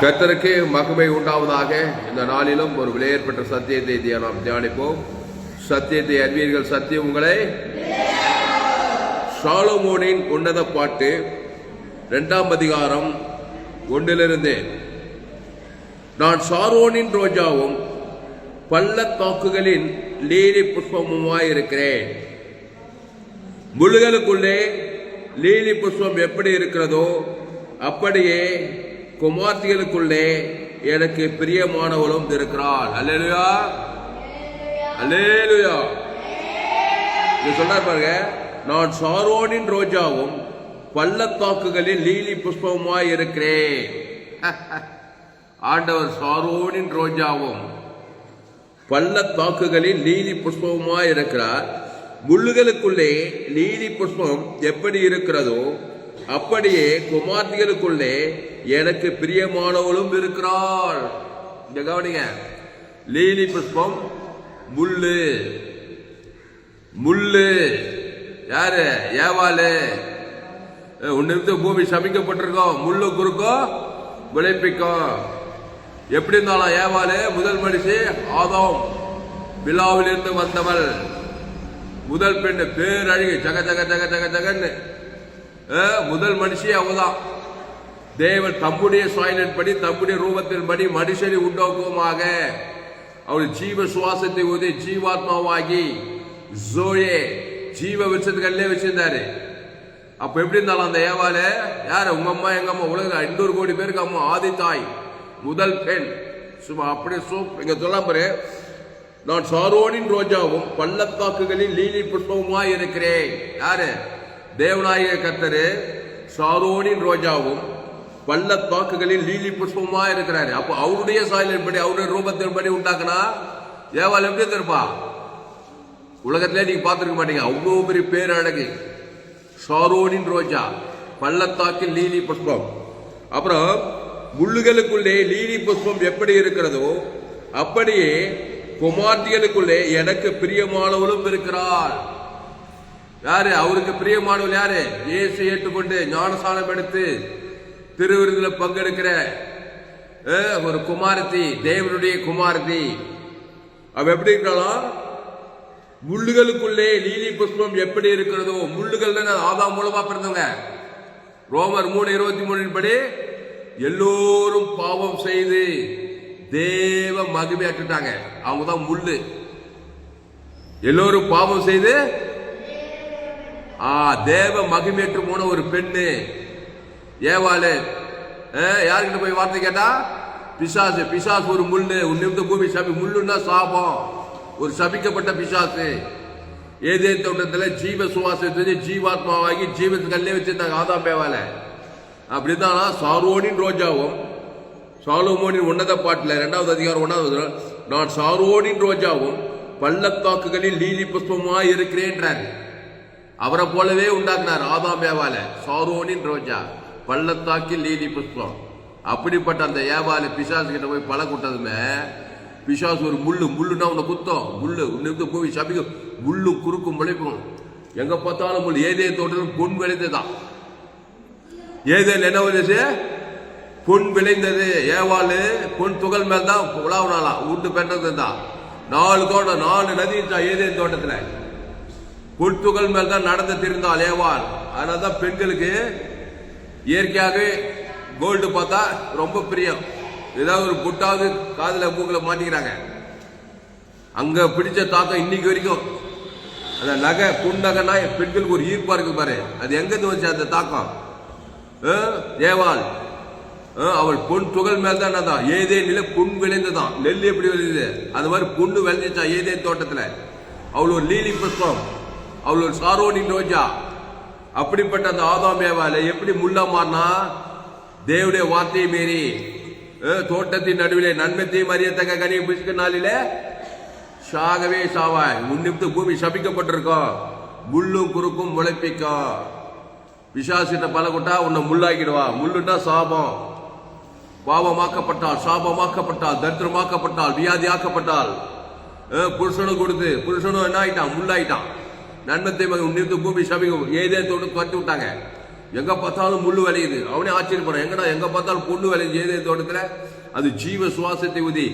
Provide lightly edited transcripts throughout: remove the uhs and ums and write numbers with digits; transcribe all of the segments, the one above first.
கர்த்தருக்கு மகிமை உண்டாவதாக. இந்த நாளிலும் ஒரு விலையேற்பட்ட சத்தியத்தை நாம் தியானிப்போம். சத்தியத்தை அறிவீர்கள், சத்தியம் உங்களை. சாலமோனின் உன்னத பாட்டு 2ஆம் அதிகாரம் 1 நான் சாரோனின் ரோஜாவும் பள்ளத்தாக்குகளின் லீலி புஷ்பமுமாயிருக்கிறேன். முள்ளுகளுக்குள்ளே லீலி புஷ்பம் எப்படி இருக்கிறதோ அப்படியே குமார்த்திகளுக்குள்ளே எனக்கு பிரியமானவளும் இருக்கிறாள். அல்லேலூயா, அல்லேலூயா. சொல்றார் பாருங்க, நான் சாரோனின் ரோஜாவும் பள்ளத்தாக்குகளில் லீலி புஷ்பமாய் இருக்கிறேன். ஆண்டவர் சாரோனின் ரோஜாவும் பள்ளத்தாக்குகளில் லீலி புஷ்பமாய் இருக்கிறார். முள்ளுகளுக்குள்ளே லீலி புஷ்பம் எப்படி இருக்கிறதோ அப்படியே குமார்த்திகளுக்குள்ளே எனக்கு பிரியமானவளும் இருக்கிறாள். இந்த கவனிங்க, லீலி புஷ்பம், முள்ளு. முள்ளு யாரு? ஏவாளு. ஒன்னு பூமி சபிக்கப்பட்டிருக்கோம், முள்ளு குறுக்கும் விளைப்பிக்கும். எப்படி இருந்தாலும் ஏவாளு முதல் மனுஷி ஆதாம், விழாவிலிருந்து வந்தவள், முதல் பெண்ணு, பேரழகு, ஜக ஜக ஜக ஜக ஜகன்னு முதல் மனுஷி அவதான். தேவன் தம்முடைய சாயலின் படி தம்முடைய ரூபத்தின் படி மனுஷனை உண்டாக்குவமாக அவள் ஜீவ சுவாசத்தை ஊதி ஜீவாத்மாவாகி ஜோயே ஜீவ விருட்சத்துக்கல்லே வச்சிருந்தாரு. அப்ப எப்படி இருந்தாலும் அந்த ஏவால யாரு? உங்க அம்மா, எங்க அம்மா, உலக 500 கோடி பேருக்கு அம்மா, ஆதி தாய், முதல் பெண். சும்மா அப்படியே இங்க சொல்லாம பாரு, நான் சாரோனின் ரோஜாவும் பள்ளத்தாக்குகளில் லீலி புஷ்பமுமாய் இருக்கிறேன். யாரு? தேவநாயக கர்த்தரு சாரோனின் ரோஜாவும் பள்ளத்தாக்குகளில் லீலி புஷ்பமா இருக்கிறாரு. அப்போ அவருடைய சாயலின்படி அவருடைய ரூபத்தின்படி உண்டாக்குனா ஏவாள் எப்படி இருப்பா? உலகத்திலே நீங்க பார்த்துருக்க மாட்டீங்க, அவ்வளவு பெரிய பேரழகு. சாரோனின் ரோஜா, பள்ளத்தாக்கில் லீலி புஷ்பம். அப்புறம் முள்ளுகளுக்குள்ளே லீலி புஷ்பம் எப்படி இருக்கிறதோ அப்படியே குமார்த்திகளுக்குள்ளே எனக்கு பிரியமானவளும் இருக்கிறாள். யாரு? அவருக்கு பிரியமானவள் யாரு? இயேசு ஏற்றுக்கொண்டு ஞானசானம் எடுத்து திருவிருந்துல பங்கெடுக்கிற ஒரு குமாரத்தி, தேவனுடைய குமாரத்தி. அவ எப்படி இருக்கலாம்? முள்ளுகளுக்குள்ளே லீலி புஷ்பம் எப்படி இருக்கிறதோ, முள்ளுகள் ஆதாம் மூலமா பிறந்தவங்க. ரோமர் 3:23 படி எல்லோரும் பாவம் செய்து தேவ மகிமையாட்டுட்டாங்க. அவங்கதான் முள்ளு. எல்லோரும் பாவம் செய்து தேவ மகிமையற்று போன ஒரு பெண்ணு ஏவாளு. யாருக்கிட்ட போய் வார்த்தை கேட்டா? பிசாசு. பிசாசு ஒரு முள்ளு. உன்னிமித்த பூமி சபி. முள்ளுன்னா சாபம், ஒரு சபிக்கப்பட்ட பிசாசு. ஏதேன் தோட்டத்தில் ஜீவ சுவாசத்தை ஜீவாத்மாவாகி ஜீவத்துக்கல்லே வச்சிருந்தாங்க ஆதாம் ஏவாள. அப்படிதான் சாரோனின் ரோஜாவும் சாலமோனின் உன்னத பாட்டில் 2ஆவது அதிகாரம் 1 நான் சாரோனின் ரோஜாவும் பள்ளத்தாக்குகளில் லீலி புஷ்பமாய் இருக்கிறேன்றாரு. அவரை போலவே உண்டாக்குனார் ஆதாம் ஏவாள. சாரோனின் ரோஜா, பள்ளத்தாக்கில் லீலி புஷ்பம். அப்படிப்பட்ட அந்த ஏவாளு பிசாசு கிட்ட போய் பல கூட்டதுமே, பிசாசு ஒரு முள்ளு. முள்ளுன்னா உன்னை குத்தம். முள்ளு உன்னை பூமி சபிக்கும். முள்ளு குறுக்கும் முளைக்கும். எங்க பார்த்தாலும் முள்ளு. ஏதேன் தோட்டத்தில் பொன் விளைந்ததான். ஏதேன் என்ன வந்துச்சு? பொன் விளைந்தது. ஏவாளு பொன் துகள் மேல் தான் உலாவனாலாம், உண்டு பெற்றது தான். 4 நதி ஏதேன் தோட்டத்துல பொட்டுகள் மேல் தான் நடந்து திரிந்தாள் ஏவாள். அதனால்தான் பெண்களுக்கு இயற்கையாகவே கோல்டு பார்த்தா ரொம்ப பிரியம். ஏதாவது ஒரு புட்டாவது காதுல மூக்கில் மாட்டிக்கிறாங்க. அங்க பிடிச்ச தாக்கம் இன்னைக்கு வரைக்கும். அந்த நகை, புன்னகைனா பெண்களுக்கு ஒரு ஈர்ப்பா இருக்கு பாரு. அது எங்கிருந்து வந்துச்சு அந்த தாக்கம்? ஏவாள் அவள் பொன் துகள் மேல் தான் ஏதே நில பொன் விளைந்துதான். நெல் எப்படி விளையுது அந்த மாதிரி பொண்ணு விளைஞ்சிச்சா ஏதே தோட்டத்துல. அவள் ஒரு லீலி புஷ்பம், அவள் ஒரு சாரோனின் ரோஜா. அப்படிப்பட்ட அந்த ஆதாம் ஏவாளை எப்படி முள்ளா மாறினா? தேவனுடைய வார்த்தையை மீறி தோட்டத்தின் நடுவிலே நன்மைத்தையும் அறியத்தக்க கனியை புசிக்க நாளிலே சாகவே சாவாய். உன்னிமித்த பூமி சபிக்கப்பட்டிருக்கோம், முள்ளும் குறுக்கும் முளைப்பிக்கும். பிசாசிட்ட பல கூட்டா உன்னை முள்ளாக்கிடுவா. முள்ளுன்னா சாபம். பாவமாக்கப்பட்டால், சாபமாக்கப்பட்டால், தரித்திரமாக்கப்பட்டால், வியாதியாக்கப்பட்டால், புருஷனும் கொடுத்து புருஷனும் என்ன ஆயிட்டான்? முள்ளாயிட்டான். நன்மத்தை உன்னித்து பூமி சபிக்கும். ஏதே தோடு துரத்தி விட்டாங்க. எங்க பார்த்தாலும் முள்ளு விளையுது. அவனே ஆச்சரியப்படுறான், எங்கடா எங்க பார்த்தாலும் பொண்ணு விளையுது ஏதேன் தோட்டத்துல. அது ஜீவ சுவாசத்தை ஊதி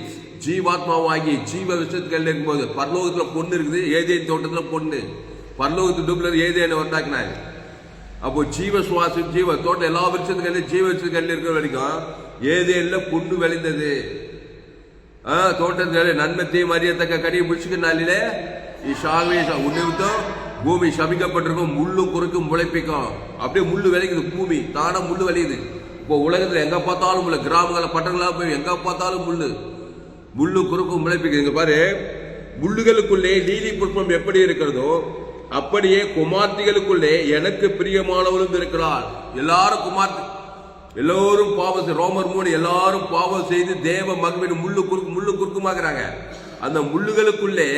ஜீவாத்மாவாகி ஜீவ விஷயத்துக்கு இருக்கும்போது பரலோகத்துல பொண்ணு இருக்குது, ஏதேன் தோட்டத்துல பொண்ணு. பரலோகத்து டூப்ளர் ஏதேன்னு உண்டாக்குனாங்க. அப்போ ஜீவ சுவாசம் ஜீவ தோட்டம் எல்லா விஷயத்துக்கு ஜீவ விஷயத்துக்கு இருக்கிற வரைக்கும் ஏதேன்ல பொண்ணு விளைந்தது. தோட்டத்துல நன்மத்தையும் அறியத்தக்க கனியை புடிச்சுக்கினாலே உன்னிமித்தம் பூமி சபிக்கப்பட்டிருக்கும், முள்ளு குறுக்கும் முளைப்பிக்கும். அப்படியே முள்ளு விளைக்குது, பூமி தானே முள்ளு விளையுது. இப்போ உலகத்துல எங்க பார்த்தாலும் முள்ளு, கிராமங்கள பட்டங்களா போய் எங்க பார்த்தாலும் முள்ளு, முள்ளு குறுக்கும் முளைப்பிக்குது. பாரு, முள்ளுகளுக்குள்ளே லீலி புஷ்பம் எப்படி இருக்கிறதோ அப்படியே குமார்த்திகளுக்குள்ளே எனக்கு பிரியமானவளும் இருக்கிறாள். எல்லாரும் குமார்த்தி, எல்லோரும் பாவம், ரோமர் 3 எல்லாரும் பாவம் செய்து தேவ மகிமை முள்ளு குறுக்குமாக்குறாங்க. அந்த முள்ளுகளுக்குள்ளே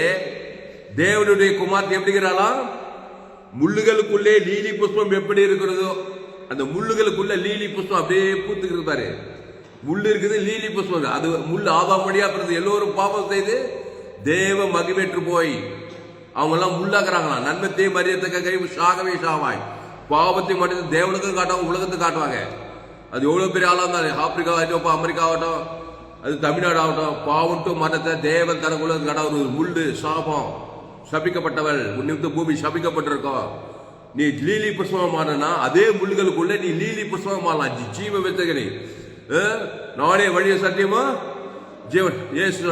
தேவனுடைய குமார்த்தி எப்படிங்கிறாளாம்? முள்ளுகளுக்குள்ளே லீலி புஷ்பம் எப்படி இருக்கிறதோ அந்த முள்ளுகளுக்குள்ள லீலி புஷ்பம் அப்படியே பூத்துக்கிறது. பாரு, முள்ளு இருக்குது, லீலி புஷ்பம். அது முள்ளு ஆதாம் வழியா பிறகு எல்லோரும் பாவம் செய்து தேவ மகிமேற்று போய் அவங்க எல்லாம் முள்ளாக்குறாங்களாம். நன்மத்தையும் மரியத்தக்க கை சாகவே சாவாய். பாவத்தை மட்டும் தேவனுக்கும் காட்டுவாங்க, உலகத்துக்கு காட்டுவாங்க. அது எவ்வளவு பெரிய ஆளா இருந்தாலும், ஆப்பிரிக்கா ஆகட்டும், அமெரிக்கா ஆகட்டும், அது தமிழ்நாடு ஆகட்டும், பாவட்டு மதத்தை தேவன் தனக்கு உலகத்துக்கு காட்ட ஒரு முள்ளு சாபம். சபிக்கப்பட்டவள், உன்னிமித்த பூமி சபிக்கப்பட்டிருக்கோம். நீ லீலி புஷ்பமா மாறினா அதே முள்ளுகளுக்குள்ள நீ லீலி புஷ்பமா மாறலாம். ஜீவ வித்தகனி, நானே வழியும் சத்தியமா ஜீவன் ஏசு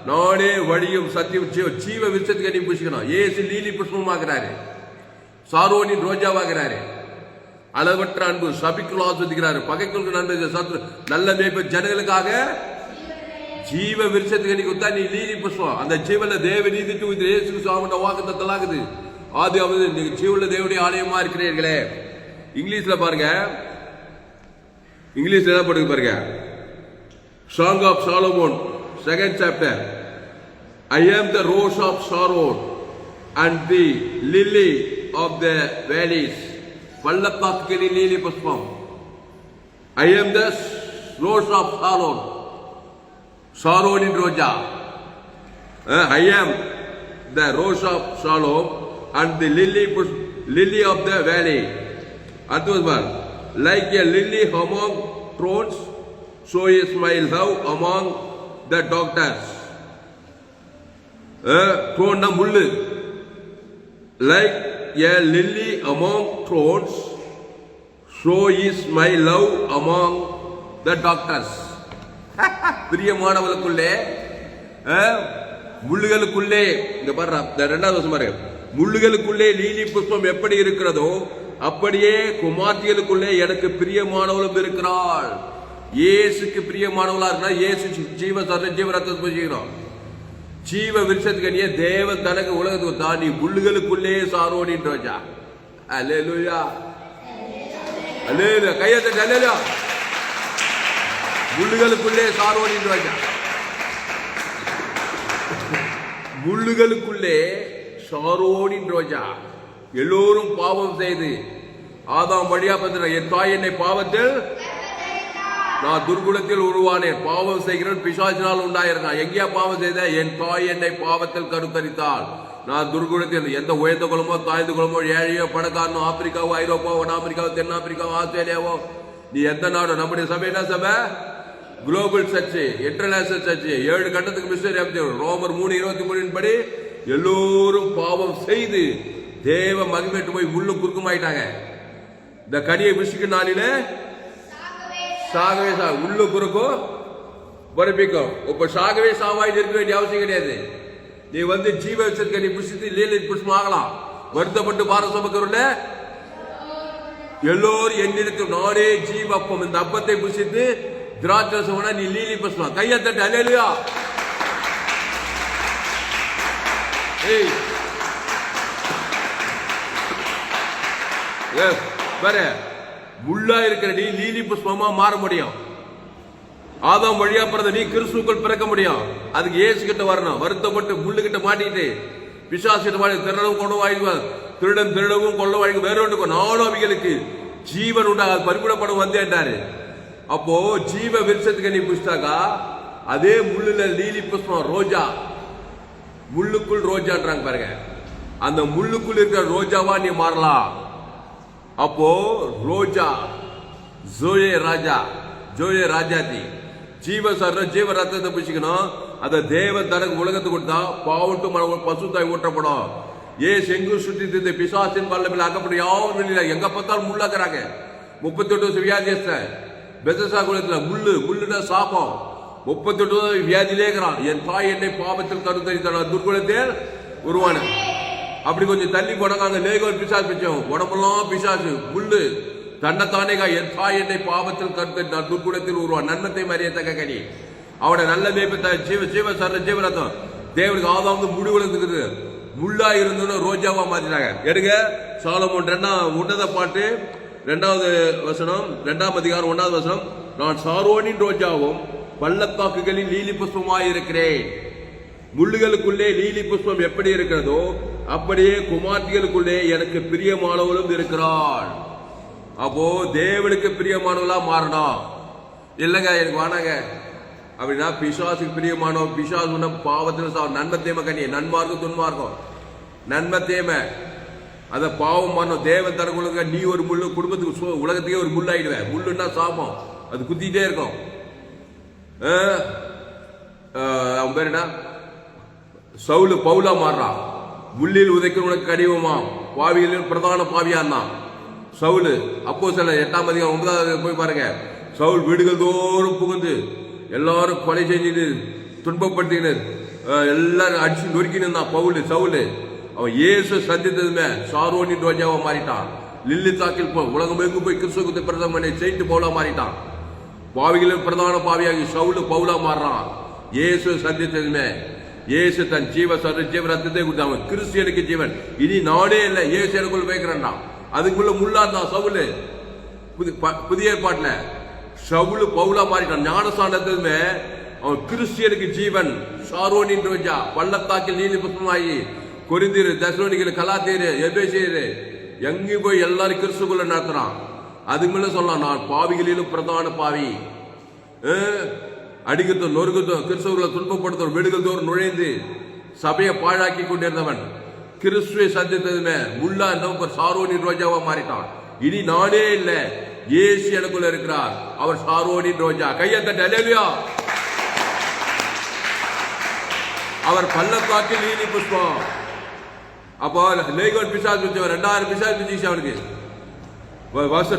நானே வழியும் சத்தியம் ஜீவ விருட்சத்துக்கு நீ புஷ்கணும். ஏசு லீலி புஷ்பமாகிறாரு, சாரோனின் ரோஜாவாகிறாரு. அளவற்ற அன்பு சபிக்குள் ஆஸ்வதிக்கிறாரு, பகைக்குள் நன்மை சத்ரு நல்ல மேய்ப்பு ஜனங்களுக்காக ஜீவ விருட்சத்துக்கு நீ குத்தா நீ லீலி புஷ்பம். அந்த ஜீவன தேவ நீதி ஏசு சுவாமியோட வாக்குத்தத்தலாகுது. ஆதி அவது நீங்க ஜீவன தேவனுடைய ஆலயமா இருக்கிறீர்களே. இங்கிலீஷ்ல பாருங்க, இங்கிலீஷ்ல தான் போட்டு பாருங்க. Song of Solomon 2nd chapter. I am the rose of Sharon and the lily of the valleys. பள்ளத்தாக்கில் லீலி புஷ்பம். I am the rose of Sharon, ஷாரோனின் ரோஜா. I am the rose of Sharon and the lily of the valley. Advance, like a lily among thorns, so is my love among the doctors. Thorn na mullu, like a lily among thorns, so is my love among the doctors. பிரியமானவர்களுக்குள்ளே முள்ளுகளுக்குள்ளே, இங்க பாரு 2வது வருஷம் பாரு, முள்ளுகளுக்குள்ளே lily புஷ்பம் எப்படி இருக்கிறதோ அப்படியே குமார்த்திகளுக்குள்ளே எனக்கு பிரியமானவளும் இருக்கிறாள். இயேசுக்கு பிரியமானவளா இருக்கிறா. இயேசு ஜீவரத்தை புசிக்கிறோம். ஜீவ விருட்சத்துக்கு தேவன் தனக்கு உலகத்துக்கு தான். நீ முள்ளுகளுக்குள்ளே சாரோனின் ரோஜா. அல்லேலூயா, அல்லேலூயா, கையத்தட்டு அல்லேலூயா. முள்ளுகளுக்குள்ளே சாரோனின் ரோஜா. முள்ளுகளுக்குள்ளே சாரோனின் ரோஜா. எல்லோரும் பாவம் செய்து ஆதாம் வழியா பத்திர என் தாய் என்னை பாவத்தில் நான் துர்குணத்தில் உருவானேன். பாவம் செய்கிறேன், பிசாசினால் உண்டாயிருந்தான். எங்கேயா பாவம் செய்த? என் தாய் என்னை பாவத்தில் கருத்தரித்தாள். நான் துர்குணத்தில் எந்த உயர்ந்த குலமோ தாய்ந்த குலமோ ஏழையோ பணக்காரனோ ஆப்பிரிக்காவோ ஐரோப்பாவோ வட ஆப்பிரிக்காவோ தென் ஆப்பிரிக்காவோ ஆஸ்திரேலியாவோ நீ எந்த நாடோ, நம்முடைய சபை என்ன சபை? Global search, international search. 7 கட்டத்துக்கு மிஷனரி. ரோமர் 3:23 படி எல்லோரும் பாவம் செய்து தேவ மகிமைட்டு போய் முள்ளு குறுக்குமாயிட்டாங்க. இந்த கனியை புசிக்க நாளில சாகவே உள்ளு குறுக்கும் படிப்பிக்கும். இப்ப சாகவே சாவாயிட்டு இருக்க வேண்டிய அவசியம் கிடையாது. நீ வந்து ஜீவ விருட்சத்துக்கு நீ புசித்து லீலி புஷ்பம் ஆகலாம். வருத்தப்பட்டு பாரத சபைக்குள்ள எல்லோரும் என்னிடத்தில் நானே ஜீவ அப்பம், இந்த அப்பத்தை புசித்து திராட்சை நீ லீலி புஷ்பம். கையத்தட்டு அல்லேலூயா. முள்ளா இருக்கிற நீ லீலி புஷ்பமா மாற முடியும். ஆதாம் வழியா பிறந்த நீ கிறிஸ்துக்குள் பிறக்க முடியும். அதுக்கு இயேசு கிட்ட வரணும். வருத்தப்பட்டு முள்ளு கிட்ட மாட்டிட்டு பிசாசு கிட்ட மாட்டி திருடவும் கொண்டு வாங்கிடுவார். திருடன் திருடவும் கொள்ள வாங்கி வேற ஒன்று நானும் அவைகளுக்கு ஜீவன் உண்டா பரிபூரணப்படும் வந்தேன்டாரு. அப்போ ஜீவ விருட்சத்துக்கு நீ புஷ்டாக்கா அதே முள்ளுல லீலி புஷ்பம் ரோஜா, முள்ளுக்குள் ரோஜான்றாங்க பாருங்க. அந்த முள்ளுக்குள் இருக்கிற ரோஜாவா நீ மாறலாம். அப்போ ரோஜா ஜோயே ராஜா ஜோயே ராஜாதி ஜீவ சர்ற ஜீவ ரத்தத்தை பிடிச்சிக்கணும். அதை தேவன் தனக்கு உலகத்துக்கு கொடுத்தா பாவட்டும் பசுத்தாய் ஊற்றப்படும். செங்கு சுற்றி திருந்து பிசாசின் வல்லமையில் அகப்படும் யாரும் இல்லை. எங்க பார்த்தாலும் முள்ளாக்குறாங்க. 38 வருஷம் வியாதியஸ்த பெத்தசா குலத்துல முள்ளுனா சாபம். 38 வியாதியிலே இருக்கிறான். என் தாய் என்னை பாவத்தில் கருத்தரித்தான துர்குலத்தில் உருவான. அப்படி கொஞ்சம் தள்ளி போனாங்க. லேகோன் பிசாசு பிச்சோம். உடம்பெல்லாம் பிசாசு முள்ளு தன்னைத்தானேகா. என் தாய் என்னை பாவத்தில் கருத்தரித்தான துர்குலத்தில் உருவான். நன்மத்தை மறியத்தக்க கனி அவட நல்ல மேய்ப்ப ஜீவ ஜீவ சர்ற ஜீவரத்தம் தேவனுக்கு ஆதாம் முடி உலகத்துக்கு முள்ளா இருந்தோன்னு ரோஜாவா மாத்தினாங்க. எடுங்க சாலமோன் உன்னத பாட்டு 2வது வசனம் 2ஆம் அதிகாரம் 1வது வசனம். நான் சாரோனின் ரோஜாவும் பள்ளத்தாக்குகளில் லீலி புஷ்பமாய் இருக்கிறேன். முள்ளுகளுக்குள்ளே லீலி புஷ்பம் எப்படி இருக்கிறதோ அப்படியே குமார்த்திகளுக்குள்ளே எனக்கு பிரியமானவளும் இருக்கிறாள். அப்போ தேவனுக்கு பிரியமானவளா மாறணும். இல்லைங்க எனக்கு வானாங்க அப்படின்னா பிசாசுக்கு பிரியமானவன். பிசாசு பாவத்தில் நன்மை தேம கனி நன்மார்க்கம் துன்மார்க்கம் நன்மை தேம அத பாவம் மாறும். தேவன் தரக்குள்ள நீ ஒரு முள்ளு குடும்பத்துக்கு உலகத்துக்கே ஒரு முள்ளாயிடுவேன். முள்ளுன்னா சாபம். அது குத்திட்டே இருக்கும். அவன் பேர் என்ன சவுலு பவுலா மாறுறான். முள்ளில் உதைக்க உனக்கு கடிவமாம் பாவிகளில் பிரதான பாவியான்னா சவுலு. அப்போ சில 8ஆம் அதிகாரம் 9வது போய் பாருங்க. சவுல் வீடுகள் தோறும் புகுந்து எல்லாரும் கொலை செஞ்சுட்டு துன்பப்படுத்தினர். எல்லாரும் அடிச்சு நொறுக்கினா பவுலு சவுலு. அவன் இயேசு சந்தித்ததுமே சாரோனின் ரோஜாவா மாறிட்டான். லில்லி தாக்கில் உலகம் எங்கு போய் கிறிஸ்துவத்தை பிரதம் பண்ணி செயின்ட் பவுலா மாறிட்டான். பாவிகளின் பிரதான பாவியாகி சவுலு பவுலா மாறுறான். இயேசு சந்தித்ததுமே இயேசு தன் ஜீவ ரத்தத்தை கொடுத்தான். கிறிஸ்டியனுக்கு ஜீவன். இனி நானே இல்லை இயேசு எனக்குள்ள வைக்கிறேன்னா அதுக்குள்ள முள்ளா இருந்தான் சவுலு. புதிய ஏற்பாட்டுல சவுலு பவுலா மாறிட்டான். ஞானஸ்தானத்துமே அவன் கிறிஸ்டியனுக்கு ஜீவன். சாரோனின் ரோஜா பள்ளத்தாக்கில் நீலி புஷ்பமாயி கொரிந்தியர் தெசலோனிக்கர் கலாத்தியர் எபேசியர் எங்கேயும் போய் எல்லாரும் கிறிஸ்துக்குள்ள நடத்துறான். அதுக்கு மேல சொல்லலாம் நான் பாவிகளிலும் பிரதான பாவி. அடிக்கிறதும் நொறுக்கிறதும் கிறிஸ்துவர்களை துன்பப்படுத்தும் வீடுகள் தோறும் நுழைந்து சபையை பாழாக்கி கொண்டிருந்தவன் கிறிஸ்துவை சந்தித்ததுமே முள்ளா இருந்தவன் சாரோனின் ரோஜாவா மாறிட்டான். இனி நானே இல்லை இயேசு எனக்குள்ள இருக்கிறார். அவர் சாரோனின் ரோஜா. கையை தட்ட அல்லேலூயா. அவர் பள்ளத்தாக்கில் நீலி புஷ்பம். அப்போ லேகோன் பிசாசு பிடிச்சவன் 2000 பிசாசு பிடிச்சு அவனுக்கு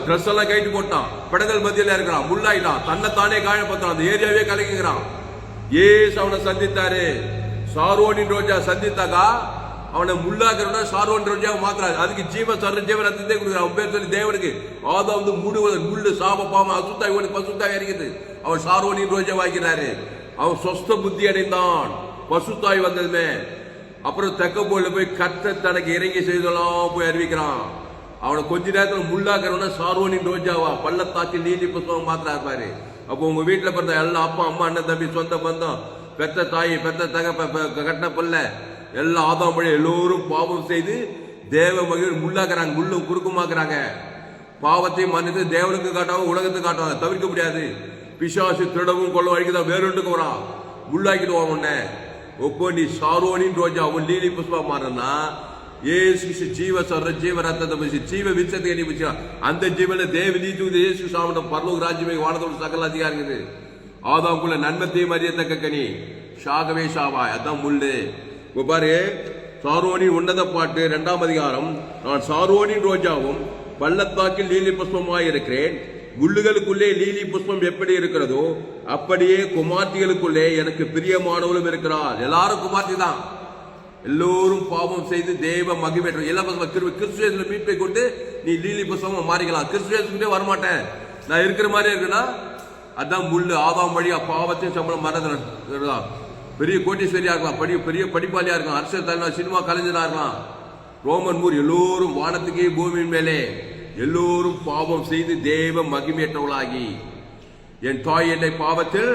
ட்ரெஸ் எல்லாம் கைட்டு போட்டான். படங்கள் மத்தியில இருக்கிறான். முள்ளாயிட்டான். தன்னைத்தானே காயப்படுத்தான். அந்த ஏரியாவே கலங்குகிறான். ஏசு அவனை சந்தித்தாரு. சாரோனின் ரோஜா சந்தித்தாக்கா அவனை முள்ளாக்குறா சாரோன் ரோஜாவை மாத்திராரு. அதுக்கு ஜீவ சர்ற ஜீவ ரத்தத்தை கொடுக்குறான். அவன் பேர் சொல்லி தேவனுக்கு ஆதாவது முள்ளு சாப பாவம் அசுத்தாய் ஓடி பசுத்தாய் அறிக்குது. அவன் சாரோனின் ரோஜா வாய்க்கிறாரு. அவன் சொஸ்த புத்தி அடைந்தான். பசுத்தாய் வந்ததுமே அப்புறம் தெக்க போல போய் கத்த தனக்கு இறங்கி செய்தெல்லாம் போய் அறிவிக்கிறான். அவனை கொஞ்ச நேரத்தில் முள்ளாக்குறவனா சாரோனின் ரோஜாவா பள்ளத்தாக்கில் நீலி புஷ்பம் மாத்திரா இருப்பாரு. அப்போ உங்க வீட்டுல பிறந்த எல்லா அப்பா அம்மா அண்ணன் தம்பி சொந்த பந்தம் பெத்த தாய் பெத்த கட்டின பிள்ளை எல்லா ஆதாம் வழி எல்லோரும் பாவம் செய்து தேவ மகிழ் முள்ளாக்குறாங்க. முள்ளு குறுக்குமாக்குறாங்க. பாவத்தையும் மன்னித்து தேவனுக்கு காட்டுவாங்க உலகத்துக்கு காட்டுவாங்க. தவிர்க்க முடியாது. பிசாசு திருடவும் கொள்ள வழிக்குதான் வேறொன்றுக்கு வரான். முள்ளாக்கிடுவான் உன்ன. ஒப்போ நீ சாரோனின் ரோஜா அவன் லீலி புஷ்பா மாறனா ஏசு ஜீவ சொல்ற ஜீவ ரத்தத்தை ஜீவ விச்சத்தை நீ அந்த ஜீவன தேவ நீதி இயேசு சாமிடம் பரலோக ராஜ்யமே வானத்தோடு சகல அதிகாரம் இருக்குது. ஆதாமுக்குள்ள நன்மத்தையும் அறியத்தக்க கனி ஷாகவே ஷாவாய். அதான் முள்ளு. பாரு சாரோனின் உன்னத பாட்டு 2ஆம் அதிகாரம். நான் சாரோனின் ரோஜாவும் பள்ளத்தாக்கில் லீலி புஷ்பமாய் இருக்கிறேன். முள்ளுகளுக்குள்ளே லீலி புஷ்பம் எப்படி இருக்கிறதோ அப்படியே குமார்த்திகளுக்குள்ளே எனக்கு பிரியமானவளும் இருக்கிறார். எல்லாரும் குமார்த்தி தான். எல்லோரும் பாவம் செய்து தேவ மகிமை இலவச கிறிஸ்துவேஸ்ல மீட்பை கொண்டு நீ லீலி புஷ்பமா மாறிக்கலாம். கிறிஸ்துவேஸ்கிட்டே வரமாட்டேன் நான் இருக்கிற மாதிரி இருக்குன்னா அதான் முள்ளு. ஆதாம் வழியா பாவத்தையும் சம்பளம் மறந்துதான். பெரிய கோட்டீஸ்வரியா இருக்கலாம். பெரிய படிப்பாளியா இருக்கலாம். அரசியல் தலைவர் சினிமா கலைஞரா இருக்கலாம். ரோமன் மூர் எல்லோரும் வானத்துக்கே பூமியின் மேலே எல்லோரும் பாவம் செய்து தேவ மகிமையற்றவளாகி என் தாய் என்னை பாவத்தில்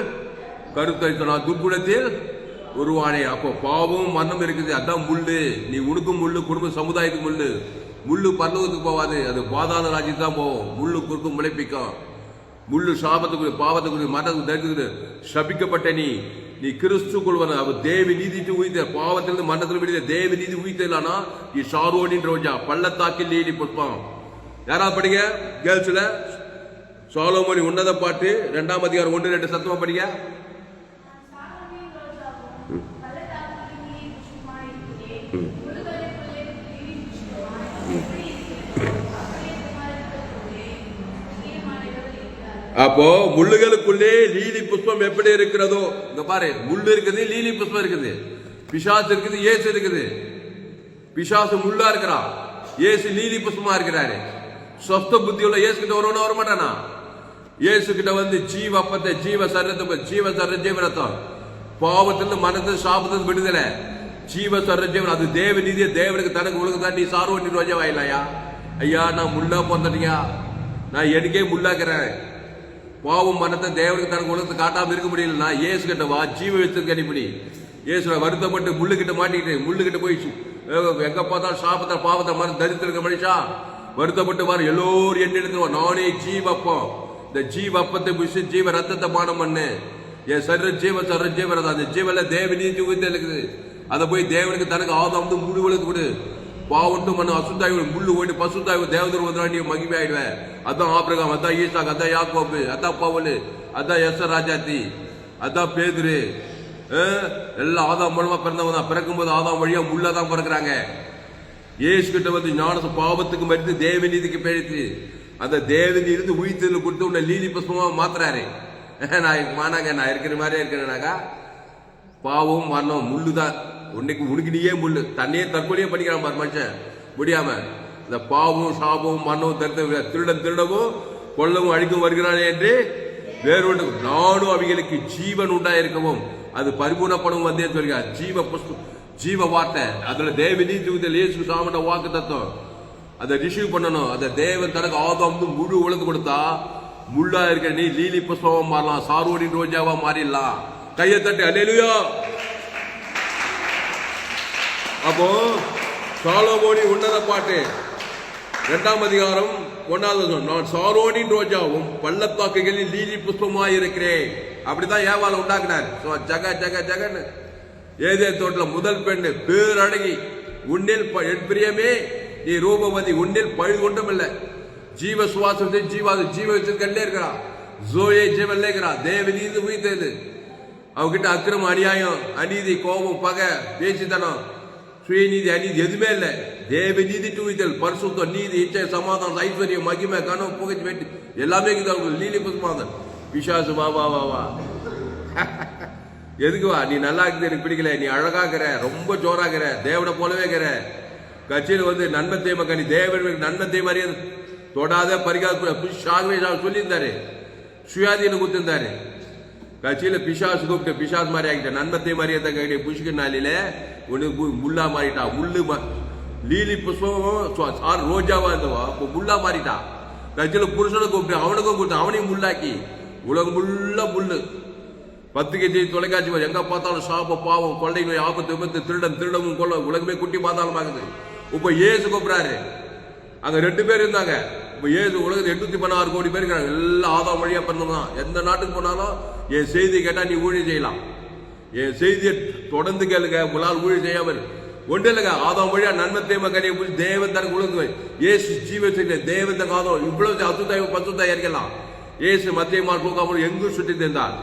கருத்தரித்தான் துர்குணத்தில் உருவானே. அப்போ பாவம் மரணம் இருக்குது. அதான் முள்ளு. நீ உனக்கும் முள்ளு குடும்ப சமுதாயத்துக்கு முள்ளு. முள்ளு பரலோகத்துக்கு போவாது. அது பாதாள ராஜ்யத்துக்கு தான் போவோம். முள்ளு குறுக்கும் முளைப்பிக்கும். முள்ளு சாபத்துக்கு பாவத்துக்கு மரணத்துக்கு தரித்துக்கு சபிக்கப்பட்ட நீ கிறிஸ்துக்குள் அவர் தேவி நீதிக்கு உயிர்த்த பாவத்திலிருந்து மரணத்தில் விடுத்த தேவி நீதி உயிர்த்தா நீ சாரோனின் ரோஜா பள்ளத்தாக்கில் லீலி புஷ்பம். யாராவது படிங்க கேர்ள்ஸ்ல. சாலமோனி உன்னத பாட்டு 2ஆம் அதிகாரம் 1-2 சத்தமா படிங்க. அப்போ முள்ளுகளுக்குள்ளே லீலி புஷ்பம் எப்படி இருக்கிறதோ, இங்க பாரு, முள்ளு இருக்குது, லீலி புஷ்பம் இருக்குது, பிசாசு இருக்குது, இயேசு இருக்குது. பிசாசு முள்ளா இருக்கிறான், இயேசு லீலி புஷ்பமா இருக்கிறாரு. சொஸ்த புத்தி உள்ள இயேசு கிட்ட வருவன வர மாட்டானா? இயேசு கிட்ட வந்து ஜீவ அப்பத்தை, ஜீவ சரீரத்தை, ஜீவ சரீர ஜீவரத்தம், பாவத்திலிருந்து மனத்திலிருந்து சாபத்திலிருந்து விடுதலை, ஜீவ சரீர ஜீவன், அது தேவ நீதியை தேவனுக்கு தனக்கு உலக தாண்டி சார்வண்டி ரோஜா வாயிலாயா? ஐயா நான் முள்ளா போந்தட்டியா, நான் எனக்கே முள்ளாக்குறேன். பாவம் மனத்தை தேவனுக்கு தனக்கு உலகத்தை காட்டாம இருக்க முடியல. நான் இயேசு கிட்ட வா, ஜீவ வச்சிருக்க அடிப்படி இயேசு வருத்தப்பட்டு முள்ளு கிட்ட மாட்டிக்கிட்டு, முள்ளு கிட்ட போயிடுச்சு. எங்க பார்த்தாலும் சாபத்தை பாவத்தை மன தரித்திருக்க மனுஷா வருத்தப்பட்டு வாரு. எல்லோரும் என்ன எடுத்துருவா, நானே ஜீவப்பம், இந்த ஜீவப்பத்தை புஷி ஜீவ ரத்தத்தை பானம் பண்ணு, என் சரீர ஜீவ சரீர ஜீவரதம், அந்த ஜீவல தேவ நீதி இருக்குது. அதை போய் தேவனுக்கு தனக்கு ஆதாம் முழு வளர்த்து விடு. பாவட்டு மண்ணு அசுத்தாய் முள்ளு ஓடி பசுத்தாய் தேவதூர் வந்து மகிமை ஆயிடுவேன். அதான் ஆபிரகாம், அதான் ஈசாக், அதான் யாக்கோபு, அதான் பவுல், அதான் எஸ் ராஜாத்தி, அதான் பேதுரு, எல்லாம் ஆதாம் மூலமா பிறந்தவங்க தான். பிறக்கும் போது ஆதாம் வழியா முள்ளதான் பிறக்கிறாங்க. இயேசு கிட்ட வந்து ஞான பாவத்துக்கு மறுத்து தேவ நீதிக்கு பேழித்து, அந்த தேவ நீதி உயிர்த்தல் கொடுத்து உன்னை லீலி புஷ்பமா மாத்துறாரு. நான் இருக்கிற மாதிரியே இருக்கிறேனாக்கா பாவம் மரணம் முள்ளுதான். உனக்கு நீயே முள்ளு, தன்னையே தற்கொலையே பண்ணிக்கிறான் பாரு மனுஷன் முடியாம. இந்த பாவம் சாபம் மரணம் திருடன் திருடவும் கொல்லவும் அழிக்கும் வருகிறானே என்று வேறொன்று நானும் அவைகளுக்கு ஜீவன் உண்டாயிருக்கவும் அது பரிபூர்ணப்படும் வந்தே சொல்கிறார். ஜீவ புஷ்பம், ஜீவ வார்த்தை, அதுல தேவ நீதி இயேசு சாமட வாக்கு தத்துவம், அதை ரிசீவ் பண்ணணும். அதை தேவன் தனக்கு ஆதாம் முழு உலகம் கொடுத்தா முள்ளா இருக்கிற நீ லீலி புஷ்பமா மாறலாம், சாரோடி ரோஜாவா மாறிடலாம். கையை தட்டி அல்லேலூயா. அப்போ சாலமோனி உன்னத பாட்டு 2ஆம் அதிகாரம் 1வது, நான் சாரோனின் ரோஜாவும் பள்ளத்தாக்குகளில் லீலி புஷ்பமாய் இருக்கிறேன். அப்படிதான் ஏவாளை உண்டாக்குனார். ஜக ஜக ஜகன்னு ஏதே தோட்டல முதல் பெண்ணு பேரழகி, உன்னில் பிரியமே நீ ரூபவதி, உன்னில் பழி கொண்டும் இல்லை, ஜீவ சுவாசத்தை ஜீவ வச்சிருக்கே இருக்கிறான், ஜோயை ஜீவன்ல இருக்கிறான், தேவ நீதி உயிர்த்தது. அவகிட்ட அக்கிரமம் அநியாயம் அநீதி கோபம் பகை பேசித்தனம் சுயநீதி அநீதி எதுவுமே இல்லை. தேவ நீதி தூய்தல் பரிசுத்தம் நீதி இச்சை சமாதானம் ஐஸ்வர்யம் மகிமை கனவு புகழ்ச்சி வெட்டி எல்லாமே இருக்குது. லீலி புஷ்மாதன் பிசாசு வா வா வா வா எதுக்கு வா? நீ நல்லா இருக்குது, எனக்கு பிடிக்கல, நீ அழகாகிற, ரொம்ப ஜோராகிற, தேவனை போலவே இருக்கிற. கட்சியில் வந்து நன்மை தேமக்கா, நீ தேவன் நன்மை தேமாரியே தொடாத பரிகார சொல்லியிருந்தாரு, சுயாதீனம் கொடுத்திருந்தாரு. கட்சியில பிசாசு கூப்பிட்டு பிசாஸ் மாதிரி ஆகிட்ட, நன்மத்தை மாதிரியே தான் கைட்டு புஷ்கு நாளில உனக்கு முள்ளா மாறிட்டா. முள்ளு லீலி புஷ்பம் ரோஜாவா இருந்தவா இப்போ முள்ளா மாறிட்டா. கட்சியில புருஷனை கூப்பிட்டு அவனுக்கும் கொடுத்து அவனையும் முள்ளாக்கி உலகம் முள்ள முள்ளு. 10 கேஜி தொலைக்காட்சி எங்க பார்த்தாலும் சாப பாவம் கொள்ளை நோய் ஆபத்து விபத்து திருடன் திருடமும் கொள்ள உலகமே குட்டி பார்த்தாலும் பாக்குது. இப்ப ஏசு கூப்பிடாரு. அங்க 2 பேர் இருந்தாங்க. இப்ப ஏசு உலகத்தில் 816 கோடி பேர் இருக்கிறாங்க. எல்லாம் ஆதாம் வழியா பிறந்தவங்க. எந்த நாட்டுக்கு போனாலும் என் செய்தி கேட்டா நீ ஊழியம் செய்யலாம், என் செய்தியை தொடர்ந்து கேளுங்க, உங்களால் ஊழியம் செய்யாமல் ஒன்று இல்லைங்க. ஆதாம் வழியா நன்மத்தை மக்கள் தேவன் தனக்கு உலக ஏசு ஜீவத்தை தேவன் தனக்கு ஆதம் இவ்வளவு அசுத்தாய் 10 இருக்கலாம். ஏசு மத்திய மார்க் எங்கு சுற்றி இருந்தார்.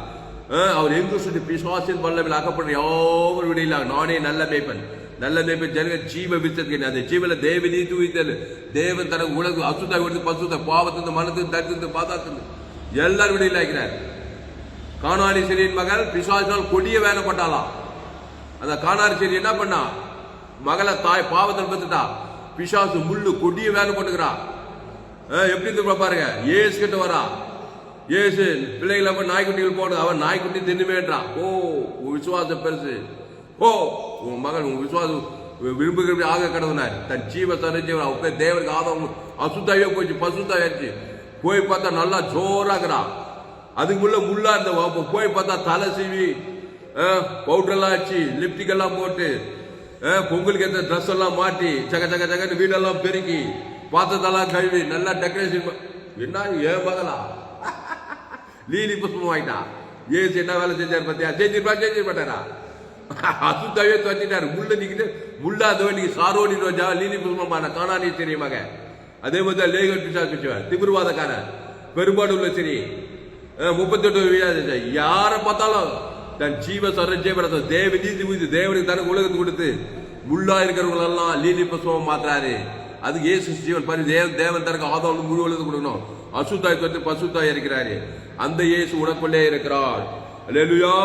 அவர் எங்கு சுற்றி பிசாசின் வல்லமையில் அகப்பட்ட யாவர் விடையில நானே நல்ல மேய்ப்பன், நல்ல மேய்ப்பன் ஜனங்க ஜீவ வித்தத்துக்கு அந்த ஜீவல தேவ நீதி உயிர்த்தல் தேவன் தனக்கு உலக அசுத்தாய் விடுத்து பசுத்த பாவத்தின் மனத்தின் தரித்து பாதாத்தின் எல்லாரும் விடையில் ஆகிறார். கானாரி சிறியின் மகள் பிசாசினால் கொடிய வேலைப்பட்டாலாம். அந்த கானாரி சிறி என்ன பண்ணா, மகளை தாய் பாவத்தில் பத்துட்டா. பிசாசு முள்ளு கொடிய வேலை பண்ணுகிறா. எப்படி பாருங்க, ஏசு கிட்ட வரா. ஏசு பிள்ளைகளை நாய்க்குட்டிகள் போடு, அவன் நாய்க்குட்டி தின்னுமேன்றான். ஓ உன் விசுவாசம் பெருசு, ஓ உன் மகன் உன் விசுவாசம் விரும்புகிற ஆக கடவுனார். தன் ஜீவ தரிஞ்சவர் அவ பேர் தேவனுக்கு ஆதம் அசுத்தாவே போச்சு பசுத்தாயிருச்சு. போய் பார்த்தா நல்லா ஜோராகிறான். அதுக்கு முள்ளா இருந்த போய் பார்த்தா தலை சீவி பவுடர் எல்லாம் வச்சு லிப்டிக் எல்லாம் போட்டு பொங்கலுக்கு ஏற்ற ட்ரெஸ் எல்லாம் மாட்டி சக சக சகன்னு வீடெல்லாம் பெருக்கி பாத்திரத்தெல்லாம் கழுவி நல்லா டெக்கரேஷன். என்ன ஏன் மகளா லீலி புஷ்பம் ஆயிட்டா. ஏசு என்ன வேலை செஞ்சாரு பார்த்தியா? செஞ்சிருப்பாரா? அசுத்தாவே துவச்சிட்டாரு. முள்ள நிக்கிட்டு முள்ளாதவன் நீங்க சாரோனி ரோஜா லீலி புஷ்பம் காணானி தெரியுமாங்க. அதே மாதிரி லேகர் பிசாசு திமிர்வாதக்காரன் பெரும்பாடு உள்ள சரி 38 யாரை பார்த்தாலும் தன் ஜீவ சரஞ்சீவனத்தை தேவ நீதி மீது தேவனுக்கு தனக்கு உலகத்தை கொடுத்து முள்ளா இருக்கிறவங்க எல்லாம் லீலி புஷ்பம் மாத்துறாரு. அது இயேசு ஜீவன் பரி தேவன் தனக்கு ஆதாரம் முழு உலகத்தை கொடுக்கணும். அசுத்தாய் தொட்டு பசுத்தாய் இருக்கிறாரு. அந்த இயேசு உனக்குள்ளே இருக்கிறார். அல்லேலூயா.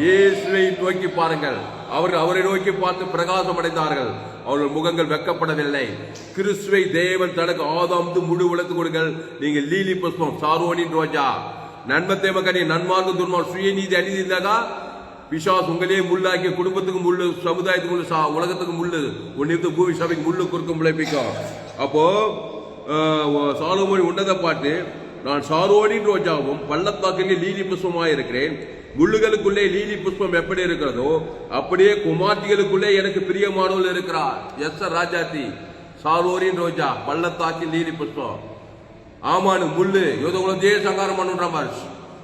இயேசுவை நோக்கி பாருங்கள். அவர்கள் அவரை நோக்கி பார்த்து பிரகாசம் அடைந்தார்கள். அவர்கள் முகங்கள் வெக்கப்படவில்லை. கிறிஸ்துவை தேவன் தனக்கு ஆதாம் முழு உலகத்து கொடுங்கள். நீங்கள் லீலி புஷ்பம் சாரோனின் ரோஜா நன்மை தேமக்கனி நன்மார்க்கு துன்மார் சுய நீதி அநீதி இருந்தாக்கா பிசாசு உங்களே முள்ளாக்கி குடும்பத்துக்கு முள்ளு சமுதாயத்துக்கு முள்ளு உலகத்துக்கு முள்ளு ஒன்னு பூமி சபைக்கு முள்ளு குறுக்க முளைப்பிக்கும். அப்போ சாலமோன் உன்னத பாட்டு நான் சாரோனின் ரோஜாவும் பள்ளத்தாக்கிலே லீலி புஷ்பமாக இருக்கிறேன். முள்ளுகளுக்குள்ளே லீலி புஷ்பம் எப்படி இருக்கிறதோ அப்படியே குமார்த்திகளுக்குள்ளே எனக்கு பிரியமானவள் இருக்கிறார். எஸ் ராஜாத்தி சாரோனின் ரோஜா பள்ளத்தாக்கில் லீலி புஷ்பம். ஆமானு முள்ளு யூத குலத்தையே சங்காரம் பண்ணுறான் பாரு.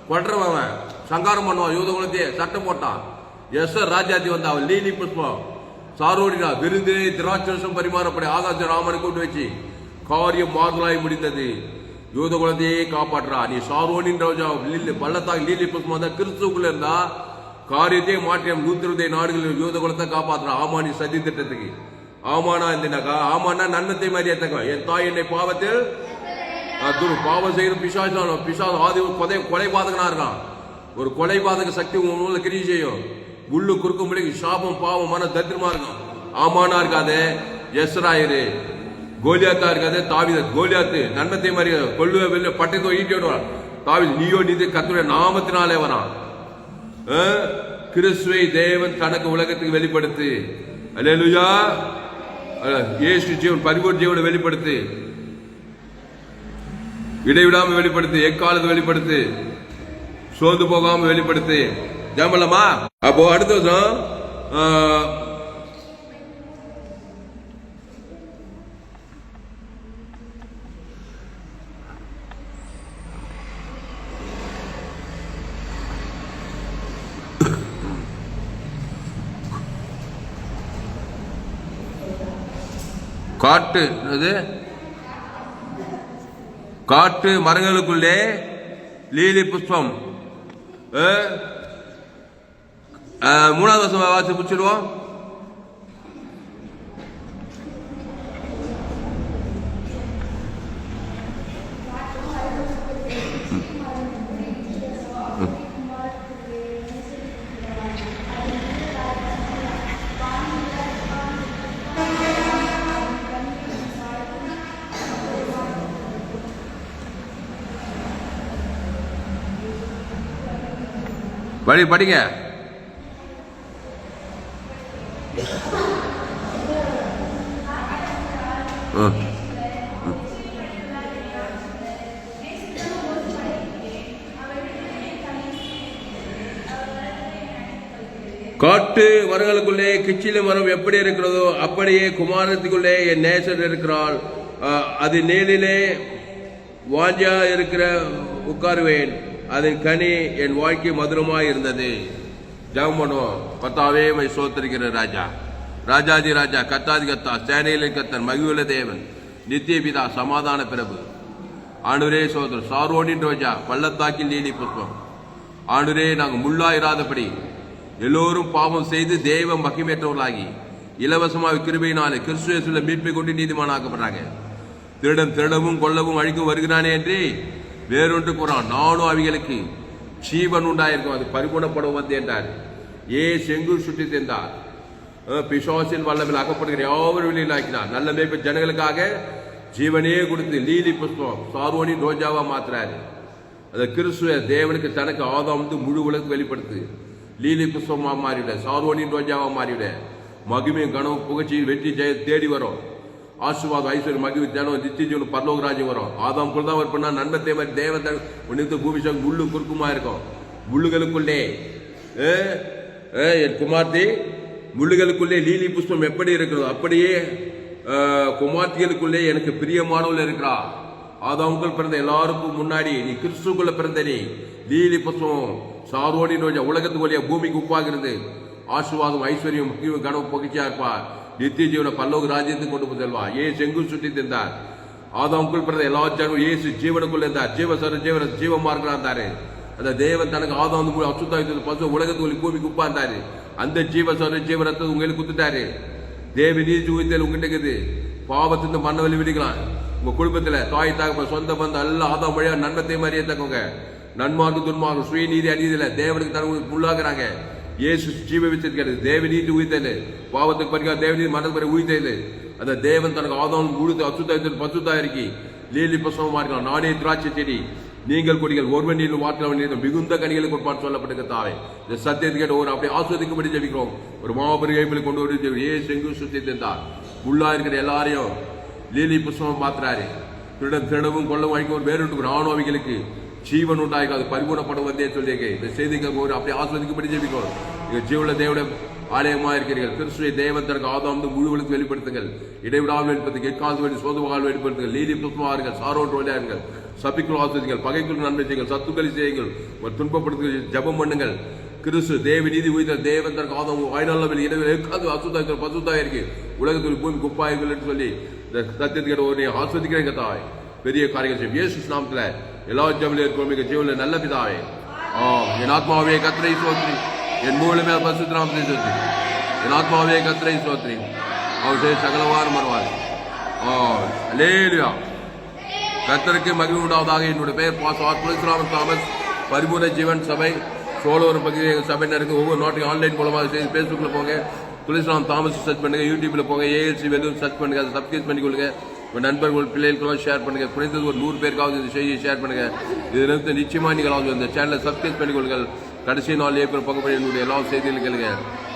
கொட்டுறவன் சங்காரம் பண்ணுவான். யூத குலத்தையே சட்டம் போட்டான். எஸ் ராஜாத்தி வந்தா அவன் லீலி புஷ்பம் சாரோனினா விருந்து திராட்சரசம் பரிமாறப்படி ஆகாச ராமனை கூட்டு வச்சு காரியம் மாறுதலாய் முடிந்தது. யூத குலத்தையே காப்பாற்றுறா. நீ சாரோனின் ரோஜா பள்ளத்தாக்கு லீலி புஷ்பம் தான் கிறிஸ்துக்குள்ள இருந்தா காரியத்தையே மாற்றியம் 120 நாடுகளில் யூத குலத்தை காப்பாற்றுறா. ஆமானி சதி திட்டத்துக்கு ஆமானா இருந்தினாக்கா ஆமானா நன்மத்தை மாதிரி ஏத்தக்கா. என் தாய் என்னை பாவத்தில் பாவம் செய்கிற பிசாசு ஆதி கொலை பாதகனா இருக்கான். ஒரு கொலை பாதக சக்தி உங்களை கிரியை செய்யும். முள்ளு குறுக்கும்படி சாபம் பாவம் மன தத்திரமா இருக்கும். ஆமானா இருக்காது எஸ்ராயிரு. கோலியாத்தா இருக்காது தாவித. கோலியாத்து நன்மத்தை மாதிரி கொள்ளுவ வெளில பட்டத்தோ ஈட்டி விடுவான். தாவித நீயோ நீதி கர்த்தருடைய நாமத்தினாலே வரான். கிறிஸ்துவை தேவன் தனக்கு உலகத்துக்கு வெளிப்படுத்து. அல்லேலூயா. இயேசு ஜீவன் பரிபூர்ண ஜீவனை வெளிப்படுத்து. இடைவிடாம வெளிப்படுத்து. எக்காலத்து வெளிப்படுத்து. சோர்ந்து போகாம வெளிப்படுத்து. ஜாமலமா. அப்போ அடுத்த வருஷம் காட்டு காட்டு மரங்களுக்குள்ளே லீலி புஷ்பம். 3வது வருஷம் வாசி பிடிச்சிடுவோம். படிங்க. காட்டு மரங்களுக்குள்ளே கிச்சிலி மரம் எப்படி இருக்கிறதோ அப்படியே குமாரத்துக்குள்ளே என் நேசர் இருக்கிறாள். அது நேரிலே வாஞ்சா இருக்கிற உட்காருவேன். அதன் கனி என் வாழ்க்கை மதுரமாய் இருந்தது. ஜெபம் பண்ணுவோம். கர்த்தாவே மை சோத்திருக்கிற ராஜா, ராஜாதி ராஜா, கத்தாதி கத்தா, சேனையிலே கத்தன், மகிழுள்ள தேவன், நித்திய பிதா, சமாதான பிரபு. ஆண்டவரே சோதரர் சாரோனின் ரோஜா பள்ளத்தாக்கில் லீலி புஷ்பம். ஆண்டவரே நாங்கள் முள்ளாயிராதபடி எல்லோரும் பாவம் செய்து தெய்வ மகிமேற்றவர்களாகி இலவசமாக கிருபையினாலே கிறிஸ்துவில மீட்பை கொண்டு நீதிமானாக்கப்படுறாங்க. திருடன் திருடவும் கொல்லவும் அழிக்கும் வருகிறானே என்று வேறொன்று கூறான். நானும் அவைகளுக்கு ஜீவன் உண்டாயிருக்கும், அது பரிபூர்ணப்படும் வந்து என்றார். செங்கூர் சுற்றி சேர்ந்தார். பிசாசின் வல்லமையில் அகப்படுகிற யாவரும் வெளியில் ஆக்கினார். நல்ல மேய்ப்பு ஜனங்களுக்காக ஜீவனே கொடுத்து லீலி புஷ்பம் சாரோனின் ரோஜாவா மாத்துறாரு. அந்த கிறிஸ்துவ தேவனுக்கு தனக்கு ஆதாம் முழு உலகம் வெளிப்படுத்து. லீலி புஷ்பமா மாறிவிட, சாரோனின் ரோஜாவா மாறிவிட. மகிமையும் கனவு புகழ்ச்சியும் வெற்றி ஜெய தேடி வரும். ஆசீர்வாதம் ஐஸ்வர்யம் மகிழ்வு ஜனம் நித்திய ஜீவன் பரலோக ராஜ்யம் வரும். ஆதாம் குள் தான் பண்ணா நன்மத்தை மாதிரி தேவன் உன்னித்து பூமிஷம் முள்ளு குறுக்குமா இருக்கும். முள்ளுகளுக்குள்ளே என் குமார்த்தி முள்ளுகளுக்குள்ளே லீலி புஷ்பம் எப்படி இருக்கிறதோ அப்படியே குமார்த்திகளுக்குள்ளே எனக்கு பிரியமானவள் இருக்கிறா. ஆதாமுக்குள் பிறந்த எல்லாருக்கும் முன்னாடி நீ கிறிஸ்துக்குள்ள பிறந்த நீ லீலி புஷ்பம் சாரோனின் ரோஜா உலகத்துக்கு வழியா பூமிக்கு உப்பாகிறது. ஆசீர்வாதம் ஐஸ்வர்யம் முக்கியம் கனவு பகிர்ச்சியா இருப்பார். நித்திய ஜீவன பல்லோக ராஜ்யத்துக்கு கொண்டு போய் செல்வா. செங்கூர் சுற்றி தந்தார். ஆதாமுக்குள் பிறந்த எல்லா ஜனங்களும் இயேசு ஜீவனுக்குள்ள இருந்தார். ஜீவமார்க்கா இருந்தாரு. அந்த தேவன் தனக்கு ஆதாம் அசுத்தாயத்தில் பசு உலகத்துக்கு பூமிக்கு உப்பா இருந்தாரு. அந்த ஜீவரத்தை உங்களுக்கு குத்துட்டாரு. தேவ நீதி உயிர்த்தல் உங்ககிட்ட இருக்குது. பாவத்திலிருந்து மண்ண வழி விடுக்கலாம். உங்க குடும்பத்துல தாய் தகப்ப சொந்த பந்தம் எல்லாம் ஆதாம் வழியா நன்மத்தை மாதிரியே தக்கவங்க. நன்மார்க்கு துன்மார்க்கு சுயநீதி அநீதியில தேவனுக்கு தனக்கு உள்ளாக்குறாங்க. இயேசு ஜீவ வச்சிருக்காரு. தேவ நீதி உயிர்த்தல் பாவத்துக்கு பறிக்க தேவநீதி மனதுக்கு உயிர்த்தது. அந்த தேவன் தனக்கு ஆதாம் முழுது அசுத்தாயத்தில் பசுத்தாயிருக்கி லீலி பசுவமா இருக்கலாம். நானே திராட்சை செடி நீங்கள் கொடிகள் ஒருவன் நீர் வார்த்தை மிகுந்த கனிகளுக்கு ஒரு பாட்டு சொல்லப்பட்டிருக்க தாவே. இந்த சத்தியத்தை கேட்ட ஒரு அப்படி ஆஸ்வதிக்கும்படி ஜெபிக்கிறோம். ஒரு மாபெரும் கைப்பில் கொண்டு வந்து செங்கு சுத்தி இருந்தார். உள்ளா இருக்கிற எல்லாரையும் லீலி புஷ்பம் மாத்துறாரு. திருடவும் கொள்ளவும் அழிக்கும் ஒரு வேறு ஆணவங்களுக்கு ஜீவன் உண்டாயிருக்காது பரிபூர்ணப்படும் வந்தே சொல்லியிருக்கேன். இந்த செய்திக்கு ஒரு அப்படி ஆஸ்வதிக்கும்படி ஜெபிக்கிறோம். ஜீவன தேவட ஆலயமா இருக்கிறீர்கள். கிறிஸ்துவை தேவன் தனக்கு ஆதாம் முழுவதும் வெளிப்படுத்துங்கள். இடைவிடாமல் வெளிப்படுத்துங்கள். எக்காது வேண்டி சோதமாக வெளிப்படுத்துங்கள். லீலி புஷ்பமார்கள் சாரோன்று விளையாடுங்கள். சபிக்குள் ஆஸ்வதிங்கள். பகைக்குள் நன்மை செய்யுங்கள். சத்துக்களை செய்யுங்கள். துன்பப்படுத்துங்கள். ஜபம் பண்ணுங்கள். கிறிஸ்து தேவ நீதி உயிர் தேவன் தனக்கு ஆதாம் வாய்நாள் இடவில் எக்காது அசுத்தாய் பசுத்தாய் இருக்கு உலகத்தில் பூமி குப்பாய்கள் என்று சொல்லி இந்த சத்தியத்துக்கிற ஒரு ஆஸ்வதிக்கிறேங்க தாய். பெரிய காரியங்கள் செய்யும். இயேசு நாமத்துல எல்லா ஜபலையும் இருக்கிற ஜீவனில் நல்ல பிதாவே. என் ஆத்மாவே கத்திரை சோத்ரி. என் மூலமே பசுத்திராமத்தை சோத்ரி. என் ஆத்மாவே கத்திரை சோத்ரி. அவர் செய்ய சகலவாரம் வருவார். அல்லேலூயா. கர்த்தருக்கு மகிழ்வு உண்டாவதாக. என்னுடைய பெயர் பாஸ்டர் துளசிராமன் தாமஸ். பரிபூர்ண ஜீவன் சபை சோழர் பகுதி சபையினருக்கு ஒவ்வொரு நாட்டையும் ஆன்லைன் மூலமாக செய்து ஃபேஸ்புக்கில் போங்க. துளசிராம் தாமஸ் சர்ச் பண்ணுங்க. யூடியூப்ல போங்க. ஏஎல்சி வெல்லூர் சர்ச் பண்ணுங்க. அதை சப்ஸ்கிரைப் பண்ணிக்கொள்ளுங்க. உங்கள் நண்பர்கள் பிள்ளைகளுக்கெல்லாம் ஷேர் பண்ணுங்க. குறைந்தது ஒரு 100 பேருக்காவது இந்த செய்தியை ஷேர் பண்ணுங்க. இதிலிருந்து நிச்சயமாக நீங்கள் இந்த சேனலை சப்ஸ்கிரைப் பண்ணிக்கொள்ளுங்கள். கடைசி நாள் ஏப்ரல் பக்கப்படி என்னுடைய எல்லா செய்திகளும் கேளுங்க.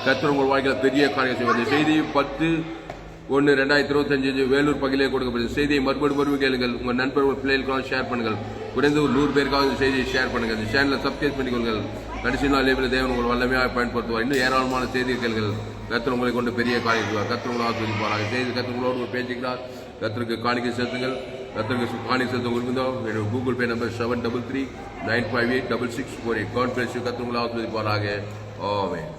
கர்த்தர் உங்கள் வாழ்க்கையில் பெரிய காரியம் செய்வார். இந்த செய்தி 10/1/2025 வேலூர் பகுதியிலே கொடுக்கப்படும் செய்தியை மறுபடியும் கேளுங்கள். உங்கள் நண்பர்கள் பிள்ளைகளுக்கெல்லாம் ஷேர் பண்ணுங்கள். குறைந்து ஒரு 100 பேருக்காவது இந்த செய்தியை ஷேர் பண்ணுங்கள். இந்த சேனலை சப்ஸ்கிரைப் பண்ணிக்கொள்ளுங்கள். கடைசி நாள் ஏப்ரல் தேவன் உங்கள் வல்லமையாக பயன்படுத்துவார். இன்னும் ஏராளமான செய்தியை கேளுங்கள். கர்த்தர் உங்களை கொண்டு பெரிய காரியம் செய்வார். கர்த்தர் உங்களை ஆஸ்வதிப்பாராக. செய்தி கர்த்தர் உங்களோடு பேசிக்கிறார். கர்த்தருக்கு காணிக்கை செலுத்துங்கள். கர்த்தருக்கு காணிக்கை செலுத்த விரும்புகிறோம். என்னோட Google Pay number 733-958-6648. God bless you. கர்த்தர் உங்களை ஆஸ்வதிப்பாராக. ஆமென்.